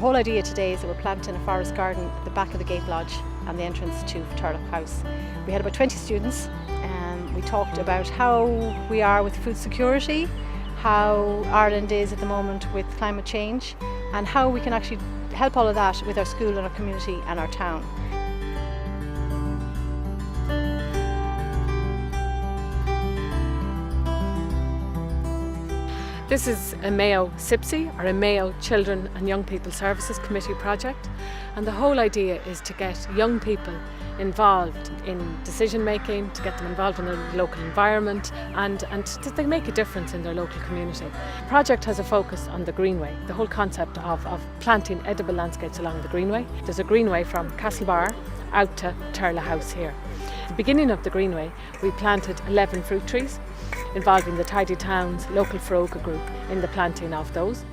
whole idea today is that we're planting a forest garden at the back of the gate lodge and the entrance to Turlough House. We had about 20 students and we talked about how we are with food security, how Ireland is at the moment with climate change, and how we can actually help all of that with our school and our community and our town. This is a Mayo CYPSC, or a Mayo Children and Young People Services Committee project, and the whole idea is to get young people involved in decision making, to get them involved in their local environment and to they make a difference in their local community. The project has a focus on the Greenway, the whole concept of planting edible landscapes along the Greenway. There's a Greenway from Castlebar out to Turlough House here. At the beginning of the Greenway we planted 11 fruit trees, involving the Tidy Towns local Feroga group in the planting of those.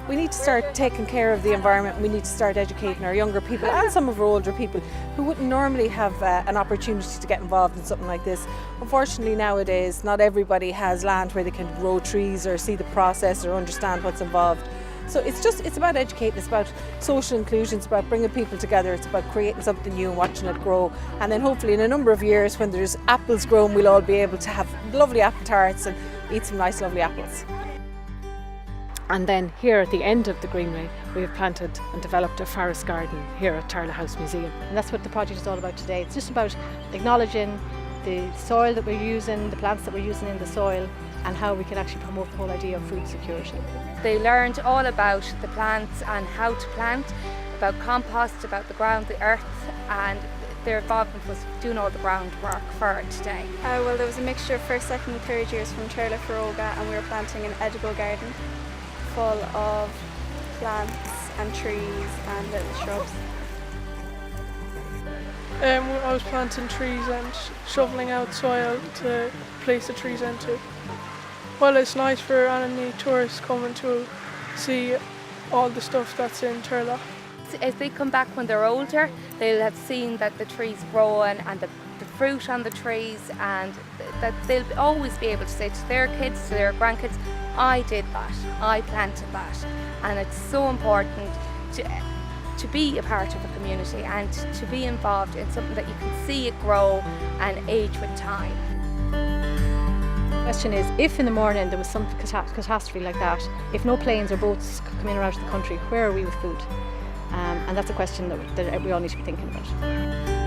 We need to start taking care of the environment. We need to start educating our younger people and some of our older people who wouldn't normally have an opportunity to get involved in something like this. Unfortunately nowadays not everybody has land where they can grow trees or see the process or understand what's involved. So it's about educating, it's about social inclusion, it's about bringing people together, it's about creating something new and watching it grow. And then hopefully in a number of years when there's apples grown, we'll all be able to have lovely apple tarts and eat some nice lovely apples. And then here at the end of the Greenway we have planted and developed a forest garden here at Turlough House Museum. And that's what the project is all about today. It's just about acknowledging the soil that we're using, the plants that we're using in the soil, and how we can actually promote the whole idea of food security. They learned all about the plants and how to plant, about compost, about the ground, the earth, and their involvement was doing all the groundwork for it today. Well, there was a mixture of first, second and third years from Turlough Feroga, and we were planting an edible garden full of plants and trees and little shrubs. I was planting trees and shoveling out soil to place the trees into. Well, it's nice for any tourists coming to see all the stuff that's in Turlough. As they come back when they're older, they'll have seen that the trees growing and the fruit on the trees, and that they'll always be able to say to their kids, to their grandkids, I did that, I planted that. And it's so important to be a part of a community and to be involved in something that you can see it grow and age with time. The question is, if in the morning there was some catastrophe like that, if no planes or boats come in or out of the country, where are we with food? And that's a question that we all need to be thinking about.